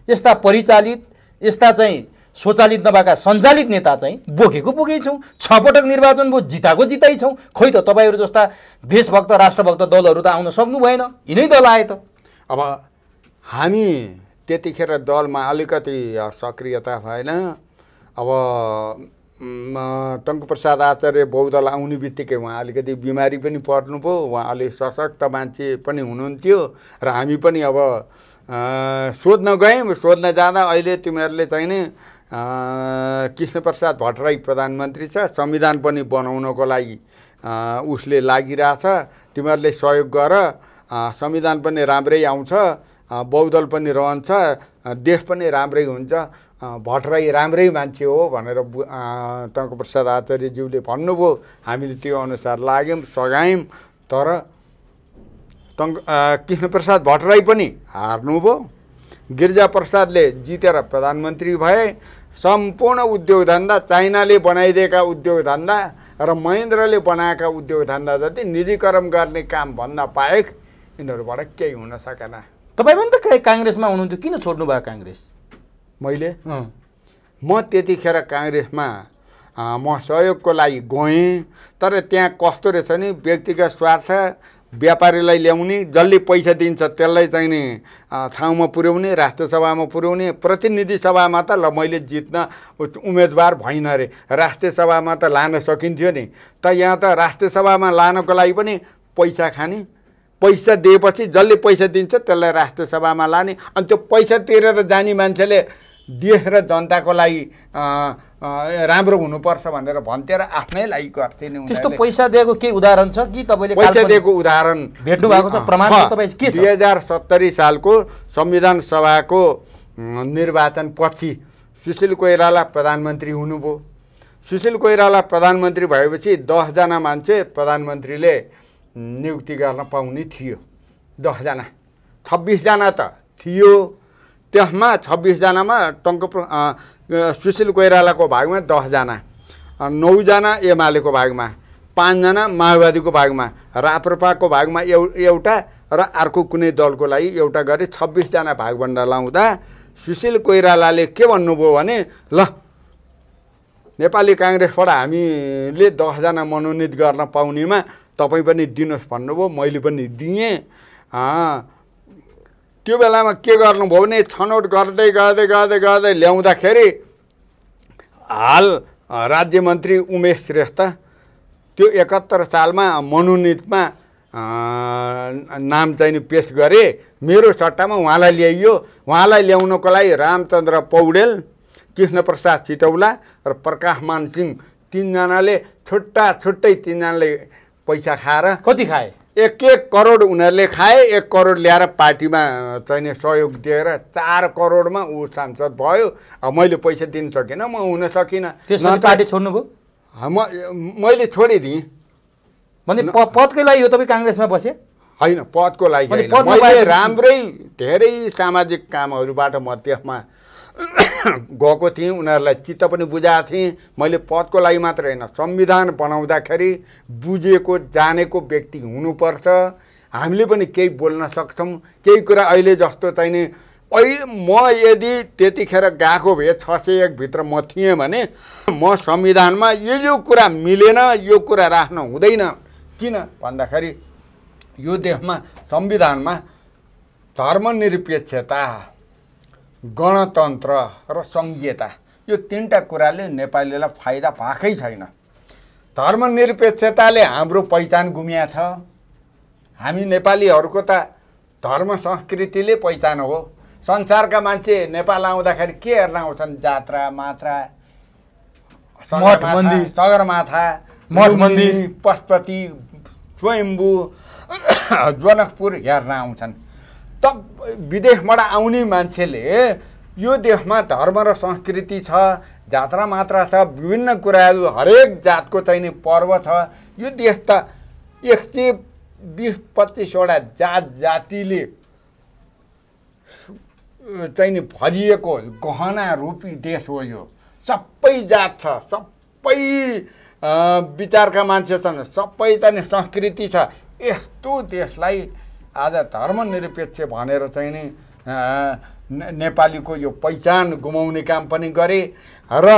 यस्ता परिचालित, यस्ता चाहिँ स्वचालित नभएका सञ्चालित नेता चाहिँ बोकेकै छौँ। 6 पटक निर्वाचन भयो, जिताइ छौँ। खोइ त तपाईँहरू जस्ता देशभक्त राष्ट्रभक्त दलहरू त आउन सक्नु भएन, यिनै दल आए त। अब हामी त्यतिखेर दलमा अलिकति सक्रियता भएन। अब टङ्कप्रसाद आचार्य बहुदल आउने बित्तिकै उहाँ अलिकति बिमारी पनि पर्नुभयो। उहाँ अलिक सशक्त मान्छे पनि हुनुहुन्थ्यो र हामी पनि अब सोध्न गयौँ। सोध्न जाँदा अहिले तिमीहरूले चाहिँ नि कृष्णप्रसाद भट्टराई प्रधानमन्त्री छ, संविधान पनि बनाउनको लागि उसले लागिरहेछ, तिमीहरूले सहयोग गर, संविधान पनि राम्रै आउँछ, बहुदल पनि रहन्छ, देश पनि राम्रै हुन्छ, भट्टराई राम्रै मान्छे हो भनेर टङ्कप्रसाद आचार्यज्यूले भन्नुभयो। हामीले त्यो अनुसार लाग्यौँ, सघायौँ। तर कृष्णप्रसाद भट्टराई पनि हार्नुभयो। गिरिजाप्रसादले जितेर प्रधानमन्त्री भए। सम्पूर्ण उद्योग धन्दा चाइनाले बनाइदिएका उद्योग धन्दा र महेन्द्रले बनाएका उद्योग धन्दा जति निजीकरण गर्ने काम भन्न बाहेक यिनीहरूबाट केही हुन सकेन। तपाईँ पनि त काङ्ग्रेसमा हुनुहुन्थ्यो, किन छोड्नु भयो काङ्ग्रेस? म त्यतिखेर काङ्ग्रेसमा म सहयोगको लागि गएँ, तर त्यहाँ कस्तो रहेछ नि व्यक्तिगत स्वार्थ, व्यापारीलाई ल्याउने, जसले पैसा दिन्छ त्यसलाई चाहिँ नि ठाउँमा पुर्याउने, राष्ट्रसभामा पुर्याउने। प्रतिनिधि सभामा त ल मैले जित्न उम्मेदवार भइन अरे, राष्ट्रिय सभामा त लान सकिन्थ्यो नि, त यहाँ त राष्ट्रिय सभामा लानको लागि पनि पैसा खाने, पैसा दिएपछि जसले पैसा दिन्छ त्यसलाई राष्ट्रिय सभामा लाने। अनि त्यो पैसा तिरेर जाने मान्छेले देश र जनताको लागि राम्रो हुनुपर्छ भनेर भन्थे र आफ्नै लागि गर्थे नि। त्यस्तो पैसा दिएको केही उदाहरण छ कि तपाईँले? पैसा दिएको उदाहरण भेट्नु भएको छ, प्रमाण तपाईँ के छ? 2070 सालको संविधान सभाको निर्वाचनपछि सुशील कोइराला प्रधानमन्त्री हुनुभयो। सुशील कोइराला प्रधानमन्त्री भएपछि 10 जना मान्छे प्रधानमन्त्रीले नियुक्ति गर्न पाउने थियो। 10 जना, 26 जना त थियो। त्यसमा 26 जनामा सुशील कोइरालाको भागमा 10 जना, 9 जना एमालेको भागमा, 5 जना माओवादीको भागमा, राप्रपाको भागमा एउटा र अर्को कुनै दलको लागि एउटा गरी 26 जना भागभन्डा लाउँदा सुशील कोइरालाले के भन्नुभयो भने, ल नेपाली काङ्ग्रेसबाट हामीले 10 जना मनोनित गर्न पाउनेमा तपाईँ पनि दिनुहोस् भन्नुभयो। मैले पनि दिएँ। त्यो बेलामा के गर्नुभयो भने छनौट गर्दै गर्दै गर्दै गर्दै ल्याउँदाखेरि हाल राज्य मन्त्री उमेश श्रेष्ठ त्यो 71 सालमा मनोनितमा नाम चाहिँ पेश गरे। मेरो सट्टामा उहाँलाई ल्याइयो। उहाँलाई ल्याउनको लागि रामचन्द्र पौडेल, कृष्णप्रसाद चितौला र प्रकाशमान सिंह, 3 जनाले छुट्टै 3 जनाले पैसा खाएर, कति खाए? 1 करोड उनीहरूले खाए। 1 करोड ल्याएर पार्टीमा चाहिँ सहयोग दिएर 4 करोडमा ऊ सांसद भयो। अब मैले पैसा दिन सकिनँ, म हुन सकिनँ। त्यसमा पार्टी छोड्नुभयो? मैले छोडिदिएँ। भने पदकै लागि हो तपाईँ काङ्ग्रेसमा बसे? होइन, पदको लागि मैले राम्रै धेरै सामाजिक कामहरूबाट म त्यसमा गएको थिएँ। उनीहरूलाई चित्त पनि बुझाएको थिएँ। मैले पदको लागि मात्र होइन, संविधान बनाउँदाखेरि बुझेको जानेको व्यक्ति हुनुपर्छ। हामीले पनि केही बोल्न सक्छौँ। केही कुरा अहिले जस्तो चाहिँ नि म यदि त्यतिखेर गएको भए 601 भित्र म थिएँ भने म संविधानमा यो कुरा मिलेन, यो कुरा राख्न हुँदैन। किन भन्दाखेरि यो देशमा संविधानमा धर्मनिरपेक्षता, गणतन्त्र र सङ्घीयता, यो 3टा कुराले नेपालीलाई फाइदा पाएकै छैन। धर्मनिरपेक्षताले हाम्रो पहिचान गुमिया छ। हामी नेपालीहरूको त धर्म संस्कृतिले पहिचान हो। संसारका मान्छे नेपाल आउँदाखेरि के हेर्न आउँछन्? जात्रा, मात्रा, मठ मन्दिर, सगरमाथा, मठ मन्दिर, पशुपति, स्वयम्भू, जनकपुर हेर्न आउँछन्। त विदेशबाट आउने मान्छेले यो देशमा धर्म र संस्कृति छ, जात्रा मात्रा छ, विभिन्न कुराहरू, हरेक जातको चाहिँ नि पर्व छ। यो देश त 120-25 वटा जात जातिले चाहिँ नि भरिएको गहना रूपी देश हो यो। सबै जात छ, सबै विचारका मान्छे छन्, सबै चाहिँ संस्कृति छ। यस्तो देशलाई आज धर्मनिरपेक्ष भनेर चाहिँ नि नेपालीको यो पहिचान गुमाउने काम पनि गरे। र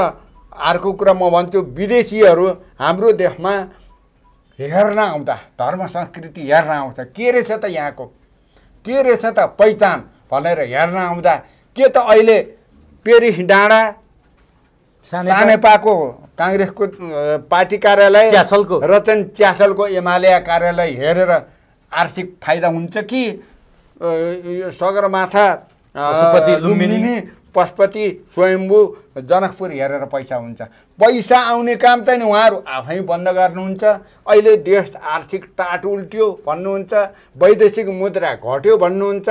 अर्को कुरा म भन्छु, विदेशीहरू हाम्रो देशमा हेर्न आउँदा धर्म संस्कृति हेर्न आउँछ। के रहेछ त यहाँको, के रहेछ त पहिचान भनेर हेर्न आउँदा के त अहिले पेरिस डाँडा सानेपाको काङ्ग्रेसको पार्टी कार्यालय, रतन च्यासलको एमाले कार्यालय हेरेर आर्थिक फाइदा हुन्छ कि सगरमाथा, लुम्बिनी, पशुपति, स्वयम्भू, जनकपुर हेरेर पैसा हुन्छ? पैसा आउने काम त नि उहाँहरू आफै बन्द गर्नुहुन्छ। अहिले देश आर्थिक टाट उल्ट्यो भन्नुहुन्छ, वैदेशिक मुद्रा घट्यो भन्नुहुन्छ,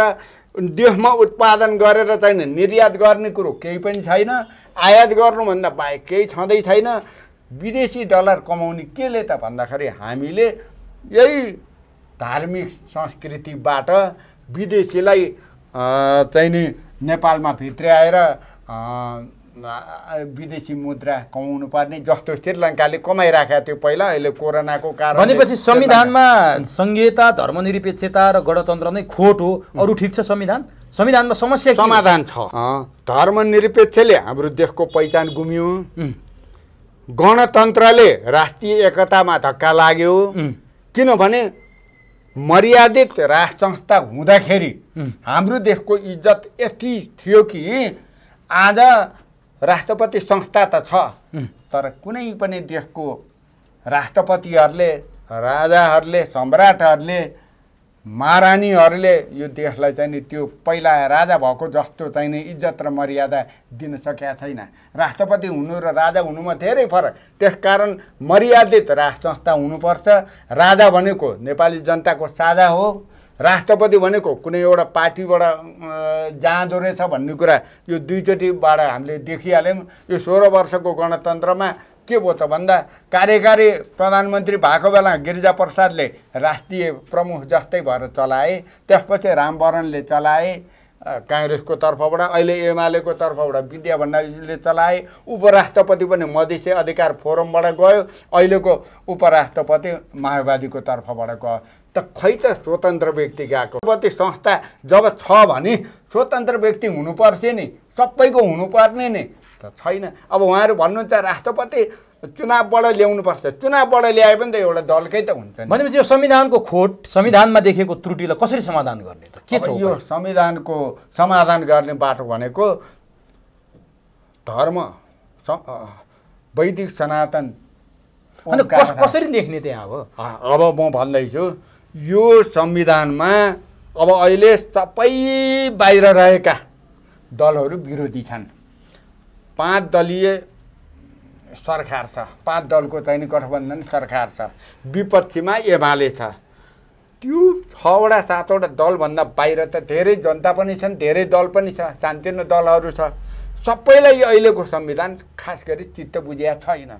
देशमा उत्पादन गरेर चाहिँ निर्यात गर्ने कुरो केही पनि छैन, आयात गर्नुभन्दा बाहेक केही छँदै छैन। विदेशी डलर कमाउने केले त भन्दाखेरि हामीले यही धार्मिक संस्कृतिबाट विदेशीलाई चाहिँ नि नेपालमा भित्र्याएर विदेशी मुद्रा कमाउनु पर्ने, जस्तो श्रीलङ्काले कमाइराखेको थियो पहिला, अहिले कोरोनाको कारण। भनेपछि संविधानमा संघीयता, धर्मनिरपेक्षता र गणतन्त्र नै खोट हो, अरू ठिक छ संविधान? संविधानमा समस्या के हो? समाधान छ। धर्मनिरपेक्षले हाम्रो देशको पहिचान गुम्यो, गणतन्त्रले राष्ट्रिय एकतामा धक्का लाग्यो। किनभने मर्यादित राष्ट्र संस्था हुँदाखेरि हाम्रो देशको इज्जत यति थियो कि आज राष्ट्रपति संस्था त छ, तर कुनै पनि देशको राष्ट्रपतिहरूले, राजाहरूले, सम्राटहरूले, महारानीहरूले यो देशलाई चाहिँ नि त्यो पहिला राजा भएको जस्तो चाहिँ नि इज्जत र मर्यादा दिन सकेका छैन। राष्ट्रपति हुनु र राजा हुनुमा धेरै फरक। त्यसकारण मर्यादित राष्ट्र संस्था हुनुपर्छ। राजा भनेको नेपाली जनताको साझा हो, राष्ट्रपति भनेको कुनै एउटा पार्टीबाट जाँदो रहेछ भन्ने कुरा यो दुईचोटिबाट हामीले देखिहाल्यौँ। यो 16 वर्षको गणतन्त्रमा के भयो त भन्दा कार्यकारी प्रधानमन्त्री भएको बेला गिरिजाप्रसादले राष्ट्रिय प्रमुख जस्तै भएर चलाए, त्यसपछि रामवरणले चलाए काङ्ग्रेसको तर्फबाट, अहिले एमालेको तर्फबाट विद्या भण्डारीले चलाए, उपराष्ट्रपति पनि मधेसी अधिकार फोरमबाट गयो, अहिलेको उपराष्ट्रपति माओवादीको तर्फबाट गयो। त खै त स्वतन्त्र व्यक्ति गएको। राष्ट्रपति संस्था जब छ भने स्वतन्त्र व्यक्ति हुनुपर्छ नि, सबैको हुनुपर्ने नि, त छैन। अब उहाँहरू भन्नुहुन्छ राष्ट्रपति चुनावबाट ल्याउनुपर्छ, चुनावबाट ल्याए पनि त एउटा दलकै त हुन्छ। भनेपछि यो संविधानको खोट, संविधानमा देखेको त्रुटिलाई कसरी समाधान गर्ने त के छ? यो संविधानको समाधान गर्ने बाटो भनेको धर्म वैदिक सनातन। अनि कसरी देख्ने त्यहाँ? अब म भन्दैछु यो संविधानमा अब अहिले सबै बाहिर रहेका दलहरू विरोधी छन्। 5 दलीय सरकार छ, 5 दलको चाहिँ गठबन्धन सरकार छ, विपक्षीमा एमाले छ। त्यो 6वटा 7वटा दलभन्दा बाहिर त धेरै जनता पनि छन्, धेरै दल पनि छ, सानोतिनो दलहरू छ। सबैलाई अहिलेको संविधान खास गरी चित्त बुझिया छैन।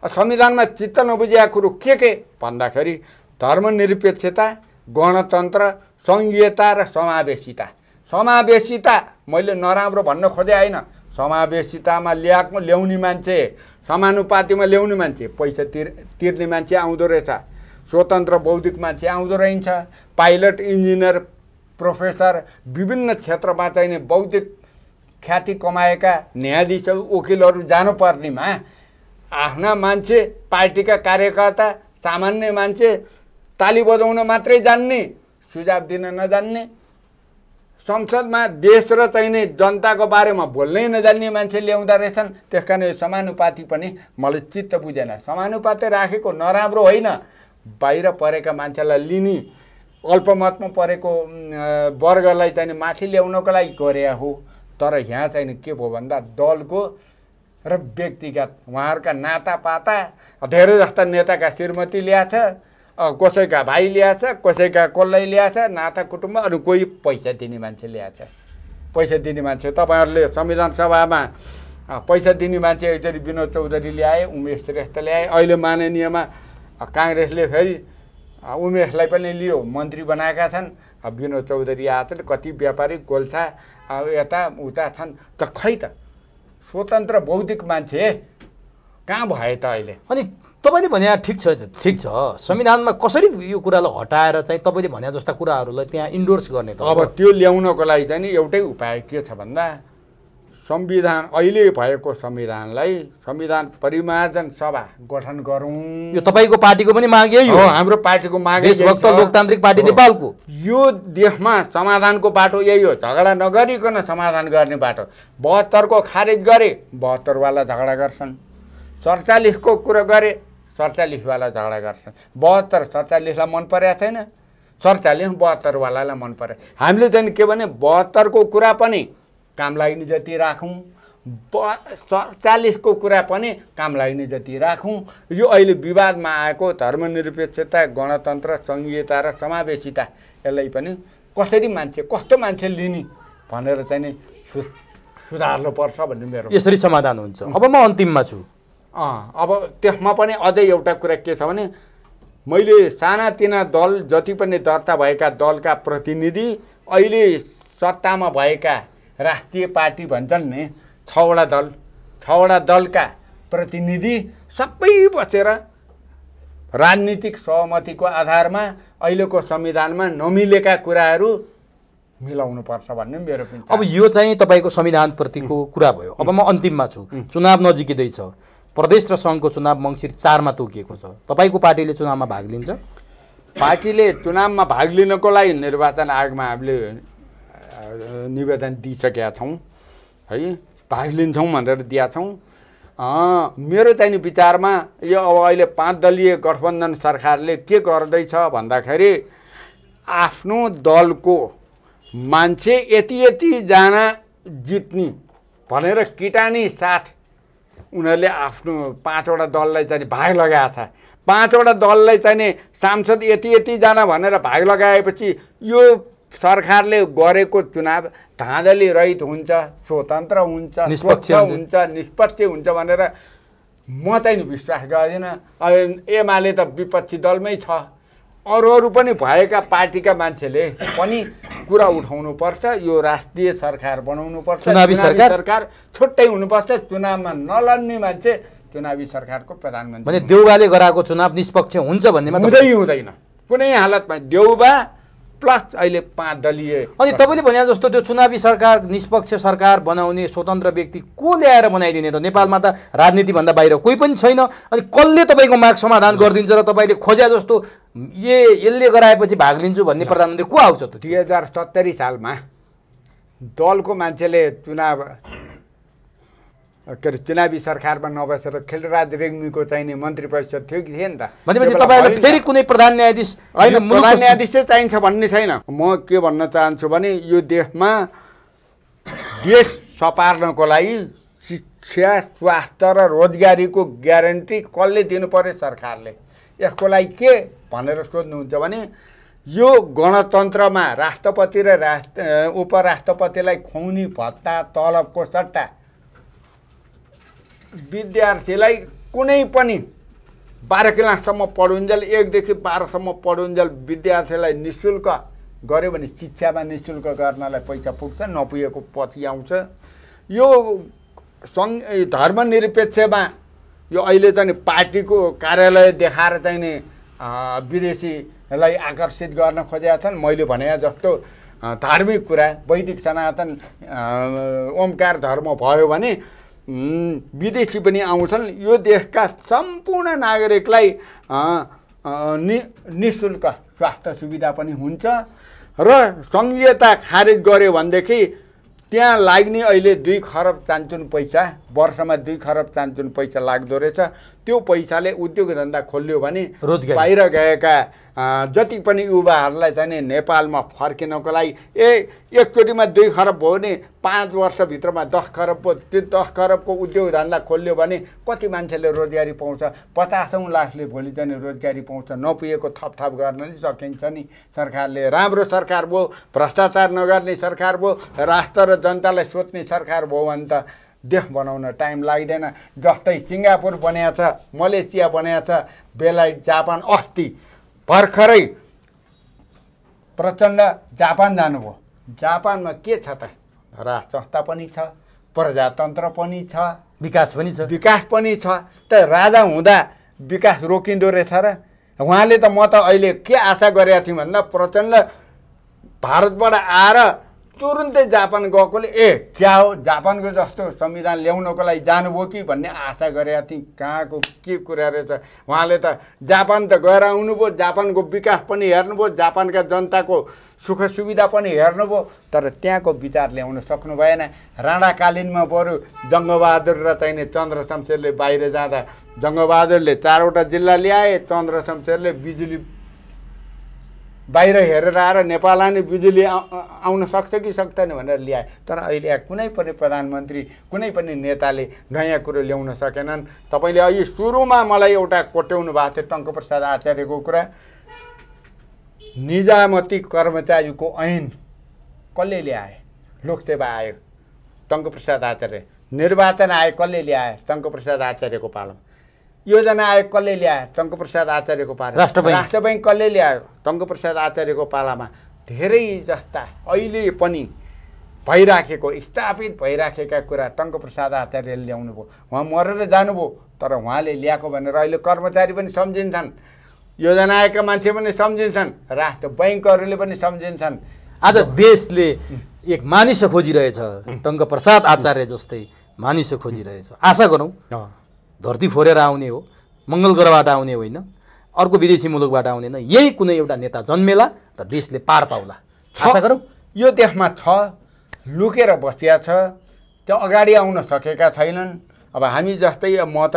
संविधानमा चित्त नबुझिया कुरो के भन्दाखेरि धर्मनिरपेक्षता, गणतन्त्र, सङ्घीयता र समावेशिता। समावेशिता मैले नराम्रो भन्न खोजे होइन। समावेशितामा ल्याउने मान्छे, समानुपातिमा ल्याउने मान्छे, पैसा तिर्ने मान्छे आउँदो रहेछ, स्वतन्त्र बौद्धिक मान्छे आउँदो रहेछ, पाइलट, इन्जिनियर, प्रोफेसर, विभिन्न क्षेत्रमा चाहिँ बौद्धिक ख्याति कमाएका न्यायाधीशहरू, वकिलहरू जानुपर्नेमा आफ्ना मान्छे, पार्टीका कार्यकर्ता, सामान्य मान्छे ताली बजाउन मात्रै जान्ने, सुझाव दिन नजान्ने, संसदमा देश र चाहिने जनताको बारेमा बोल्नै नजान्ने मान्छे ल्याउँदा रहेछन्। त्यसकारण समानुपाति पनि मलाई चित्त बुझेन। समानुपाति राखेको नराम्रो होइन, बाहिर परेका मान्छेलाई लिने, अल्पमतमा परेको वर्गलाई चाहिँ माथि ल्याउनको लागि गरे हो। तर यहाँ चाहिँ के भयो भन्दा दलको र व्यक्तिगत उहाँहरूका नातापाता, धेरै जस्ता नेताका श्रीमती ल्याछ, कसैका भाइ ल्याछ, कसैका कसलाई ल्याछ, नाता कुटुम्ब, अनि कोही पैसा दिने मान्छे ल्याछ। पैसा दिने मान्छे तपाईँहरूले संविधान सभामा पैसा दिने मान्छे एकचोटि विनोद चौधरी ल्याए, उमेश श्रेष्ठ ल्याए, अहिले माननीयमा काङ्ग्रेसले फेरि उमेशलाई पनि लियो, मन्त्री बनाएका छन्। विनोद चौधरी आछन्, कति व्यापारी गोल्छा यता उता छन्। त खै त स्वतन्त्र बौद्धिक मान्छे कहाँ भए त अहिले? अनि तपाईँले भने ठिक छ, संविधानमा कसरी यो कुरालाई हटाएर चाहिँ तपाईँले भने जस्ता कुराहरूलाई त्यहाँ इन्डोर्स गर्ने त? अब त्यो ल्याउनको लागि चाहिँ नि एउटै उपाय के छ भन्दा संविधान, अहिले भएको संविधानलाई संविधान परिमार्जन सभा गठन गरौँ। यो तपाईँको पार्टीको पनि माग यही हो? हाम्रो पार्टीको माग, देशभक्त लोकतान्त्रिक पार्टी नेपालको। यो देशमा समाधानको बाटो यही हो, झगडा नगरिकन समाधान गर्ने बाटो। 72 को खारेज गरे, 72 वाला झगडा गर्छन्। 47 को कुरा गरे, 47 वाला झगडा गर्छन्। 72 47 लाई मन परेको छैन, 47 72 वालालाई मन पर्यो। हामीले चाहिँ के भने 72 को कुरा पनि काम लाग्ने जति राखौँ, 47 को कुरा पनि काम लाग्ने जति राखौँ। यो अहिले विवादमा आएको धर्मनिरपेक्षता, गणतन्त्र, सङ्घीयता र समावेशिता, यसलाई पनि कसरी मान्छे, कस्तो मान्छे लिने भनेर चाहिँ नि सुधार्नुपर्छ भन्ने मेरो। यसरी समाधान हुन्छ। अब म अन्तिममा छु। अब त्यसमा पनि अझै एउटा कुरा के छ भने मैले सानातिना दल, जति पनि दर्ता भएका दलका प्रतिनिधि, अहिले सत्तामा भएका राष्ट्रिय पार्टी भन्छन् नि 6वटा दलका प्रतिनिधि सबै बसेर राजनीतिक सहमतिको आधारमा अहिलेको संविधानमा नमिलेका कुराहरू मिलाउनुपर्छ भन्ने मेरो पनि। अब यो चाहिँ तपाईँको संविधानप्रतिको कुरा भयो। अब म अन्तिममा छु, चुनाव नजिकै छ, प्रदेश र सङ्घको चुनाव मङ्सिर 4 मा तोकिएको छ। तपाईँको पार्टीले चुनावमा भाग लिन्छ? पार्टीले चुनावमा भाग लिनको लागि निर्वाचन आयोगमा हामीले निवेदन दिइसकेका छौँ है, भाग लिन्छौँ भनेर दिएका छौँ। मेरो चाहिँ नि विचारमा यो अब अहिले 5 दलीय गठबन्धन सरकारले के गर्दैछ भन्दाखेरि आफ्नो दलको मान्छे यति जित्ने भनेर किटानी साथ उनीहरूले आफ्नो 5 वटा दललाई चाहिँ भाग लगाएको छ। 5 वटा दललाई चाहिँ सांसद यति भनेर भाग लगाएपछि यो सरकारले गरेको चुनाव धाँधली रहित हुन्छ, स्वतन्त्र हुन्छ, निष्पक्ष हुन्छ भनेर म चाहिँ विश्वास गर्दिनँ। एमाले त विपक्षी दलमै छ, अरू पनि भएका पार्टीका मान्छेले पनि कुरा उठाउनुपर्छ। यो राष्ट्रिय सरकार बनाउनुपर्छ, चुनावी सरकार छुट्टै हुनुपर्छ। चुनावमा नलड्ने मान्छे चुनावी सरकारको प्रधानमन्त्री। भने देउबाले गराएको चुनाव निष्पक्ष हुन्छ भन्नेमा हुँदैन कुनै हालतमा। देउबा प्लस अहिले 5 दलीय। अनि तपाईँले भने जस्तो त्यो चुनावी सरकार, निष्पक्ष सरकार बनाउने स्वतन्त्र व्यक्ति को ल्याएर बनाइदिने त? नेपालमा त राजनीतिभन्दा बाहिर कोही पनि छैन। अनि कसले तपाईँको माग समाधान गरिदिन्छ र तपाईँले खोजे जस्तो यसले गराएपछि भाग लिन्छु भन्ने प्रधानमन्त्री को आउँछ त? 2070 सालमा दलको मान्छेले चुनावी सरकारमा नबसेर खेलराज रेग्मीको चाहिने मन्त्री परिषद थियो कि थिएन त? भनेपछि तपाईँलाई फेरि कुनै प्रधान न्यायाधीश प्रधान न्यायाधीश चाहिँ चाहिन्छ भन्ने छैन। म के भन्न चाहन्छु भने यो देशमा देश सपार्नको लागि शिक्षा, स्वास्थ्य र रोजगारीको ग्यारेन्टी कसले दिनु पर्यो? सरकारले। यसको लागि के भनेर सोध्नुहुन्छ भने यो गणतन्त्रमा राष्ट्रपति र उपराष्ट्रपतिलाई खुवाउने भत्ता तलबको सट्टा विद्यार्थीलाई कुनै पनि 12 क्लाससम्म पढुन्जेल 1 देखि 12 सम्म पढुन्जेल विद्यार्थीलाई निःशुल्क गर्यो भने शिक्षामा निःशुल्क गर्नलाई पैसा पुग्छ, नपुगेको पछि आउँछ। यो धर्मनिरपेक्षमा यो अहिले चाहिँ पार्टीको कार्यालय देखाएर चाहिँ नि विदेशीलाई आकर्षित गर्न खोजेका छन्। मैले भने जस्तो धार्मिक कुरा वैदिक सनातन ओमकार धर्म भयो भने विदेशी पनि आउँछन्। यो देशका सम्पूर्ण नागरिकलाई निःशुल्क स्वास्थ्य सुविधा पनि हुन्छ र सङ्घीयता खारेज गर्यो भनेदेखि त्यहाँ लाग्ने अहिले 2 खरब चान्चुन पैसा, वर्षमा 2 खरब चान्चुन पैसा लाग्दो रहेछ। त्यो पैसाले उद्योग धन्दा खोल्यो भने बाहिर गएका जति पनि युवाहरूलाई चाहिँ नेपालमा फर्किनको लागि एकचोटिमा 2 खरब भयो भने 5 वर्षभित्रमा 10 खरब भयो। त्यो 10 खरबको उद्योग धन्दा खोल्यो भने कति मान्छेले रोजगारी पाउँछ? 50औं लाखले भोलि चाहिँ रोजगारी पाउँछ। नपुगेको थपथाप गर्न नि सकिन्छ नि। सरकारले राम्रो सरकार भयो, भ्रष्टाचार नगर्ने सरकार भयो, राष्ट्र र जनतालाई सोच्ने सरकार भयो भने त देश बनाउन टाइम लाग्दैन। जस्तै सिङ्गापुर बनिएको छ, मलेसिया बनिएको छ, बेलायत, जापान। अस्ति भर्खरै प्रचण्ड जापान जानुभयो। जापानमा के छ त? राजसंस्था पनि छ, प्रजातन्त्र पनि छ, विकास पनि छ। त राजा हुँदा विकास रोकिँदो रहेछ र? उहाँले त म त अहिले के आशा गरेका थिएँ भन्दा प्रचण्ड भारतबाट आएर तुरुन्तै जापान गएकोले क्या हो जापानको जस्तो संविधान ल्याउनको लागि जानुभयो कि भन्ने आशा गरेका थिएँ। कहाँको के कुरा रहेछ? उहाँले त जापान त गएर आउनुभयो, जापानको विकास पनि हेर्नुभयो, जापानका जनताको सुख सुविधा पनि हेर्नुभयो, तर त्यहाँको विचार ल्याउन सक्नु भएन। राणाकालीनमा बरु जङ्गबहादुर र चाहिने चन्द्र शमशेरले बाहिर जाँदा जङ्गबहादुरले 4 वटा जिल्ला ल्याए, चन्द्र शमशेरले बिजुली बाहिर हेरेर आएर नेपालमा नि बिजुली आउन सक्छ कि सक्दैन भनेर ल्याए। तर अहिले कुनै पनि प्रधानमन्त्री, कुनै पनि नेताले नयाँ कुरो ल्याउन सकेनन्। तपाईँले अहिले सुरुमा मलाई एउटा कोट्याउनु भएको थियो टङ्कप्रसाद आचार्यको कुरा। निजामती कर्मचारीको ऐन कसले ल्याए? लोकसेवा आयोग, टङ्कप्रसाद आचार्य। निर्वाचन आयोग कसले ल्याए? टङ्कप्रसाद आचार्यको पालामा। योजना आयोग कसले ल्याए? टङ्कप्रसाद आचार्यको पालामा। राष्ट्र बैङ्क कसले ल्यायो? टङ्कप्रसाद आचार्यको पालामा। धेरै जस्ता अहिले पनि भइराखेको स्थापित भइराखेका कुरा टङ्कप्रसाद आचार्यले ल्याउनु भयो। उहाँ मरेर जानुभयो, तर उहाँले ल्याएको भनेर अहिले कर्मचारी पनि सम्झिन्छन्, योजना आयोगका मान्छे पनि सम्झिन्छन्, राष्ट्र बैङ्कहरूले पनि सम्झिन्छन्। आज देशले एक मानिस खोजिरहेछ, टङ्कप्रसाद आचार्य जस्तै मानिस खोजिरहेछ। आशा गरौँ धरती फोरेर आउने हो, मङ्गल ग्रहबाट आउने होइन, अर्को विदेशी मुलुकबाट आउने होइन, यही कुनै एउटा नेता जन्मेला र देशले पार पाउला। आशा गरौँ। यो देशमा छ, लुकेर बसिया छ, त्यो अगाडि आउन सकेका छैनन्। अब हामी जस्तै म त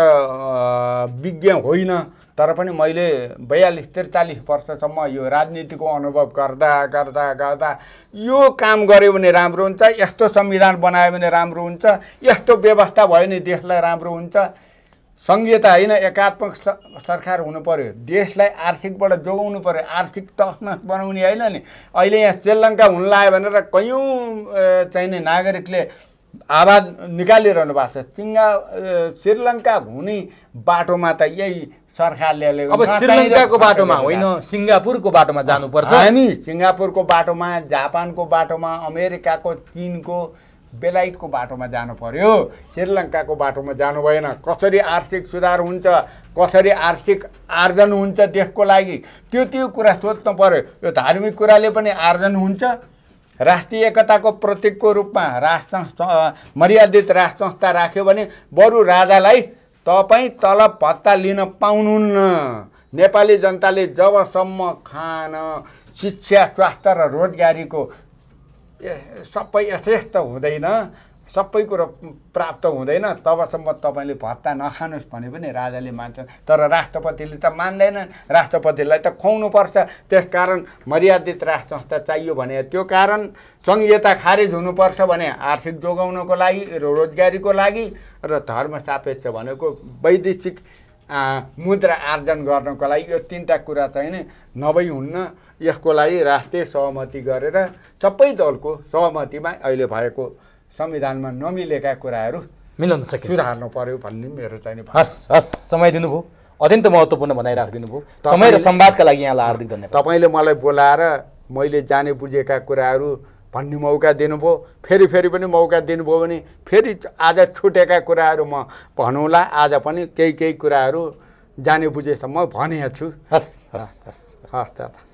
विज्ञ होइन, तर पनि मैले 42-43 वर्षसम्म यो राजनीतिको अनुभव गर्दा गर्दा गर्दा यो काम गऱ्यो भने राम्रो हुन्छ, यस्तो संविधान बनायो भने राम्रो हुन्छ, यस्तो व्यवस्था भयो भने देशलाई राम्रो हुन्छ। संघीयता होइन, एकात्मक सरकार हुनु पर्यो, देशलाई आर्थिकबाट जोगाउनु पर्यो, आर्थिक तहसनस बनाउने होइन नि। अहिले यहाँ श्रीलङ्का हुन लाग्यो भनेर कयौँ चाहिने नागरिकले आवाज निकालिरहनु भएको छ। श्रीलङ्का हुने बाटोमा त यही सरकारले अब श्रीलङ्काको बाटोमा होइन, सिङ्गापुरको बाटोमा जानुपर्छ। हामी सिङ्गापुरको बाटोमा, जापानको बाटोमा, अमेरिकाको, चीनको, बेलायतको बाटोमा जानु पर्यो, श्रीलङ्काको बाटोमा जानु भएन। कसरी आर्थिक सुधार हुन्छ, कसरी आर्थिक आर्जन हुन्छ देशको लागि, त्यो कुरा सोच्नु पर्यो। यो धार्मिक कुराले पनि आर्जन हुन्छ। राष्ट्रिय एकताको प्रतीकको रूपमा मर्यादित राज संस्था राख्यो भने बरु राजालाई तपाईँ तलब भत्ता लिन पाउनुहुन्न। नेपाली जनताले जबसम्म खान, शिक्षा, स्वास्थ्य र रोजगारीको सबै यथेष्ट हुँदैन, सबै कुरो प्राप्त हुँदैन, तबसम्म तपाईँले भत्ता नखानुहोस् भने पनि राजाले मान्छन्। तर राष्ट्रपतिले त मान्दैनन्, राष्ट्रपतिलाई त खुवाउनुपर्छ। त्यसकारण मर्यादित राज संस्था चाहियो भने त्यो कारण, संघीयता खारेज हुनुपर्छ भने आर्थिक जोगाउनको लागि, रोजगारीको लागि, र धर्म सापेक्ष भनेको वैदेशिक मुद्रा आर्जन गर्नको लागि यो तीनटा कुरा चाहिँ नि नभई हुन्न। यसको लागि राष्ट्रिय सहमति गरेर सबै दलको सहमतिमा अहिले भएको संविधानमा नमिलेका कुराहरू मिलाउन सकिन्छ, सुधार्नु पर्यो भन्ने मेरो चाहिँ। हस्, समय दिनुभयो, अत्यन्त महत्त्वपूर्ण भनाइ राखिदिनु भयो। समय र संवादका लागि यहाँलाई हार्दिक धन्यवाद। तपाईँले मलाई बोलाएर मैले जाने बुझेका कुराहरू भन्ने मौका दिनुभयो, फेरि पनि मौका दिनुभयो भने फेरि आज छुटेका कुराहरू म भनौँला। आज पनि केही कुराहरू जाने बुझेसम्म भनेको छु। हस्।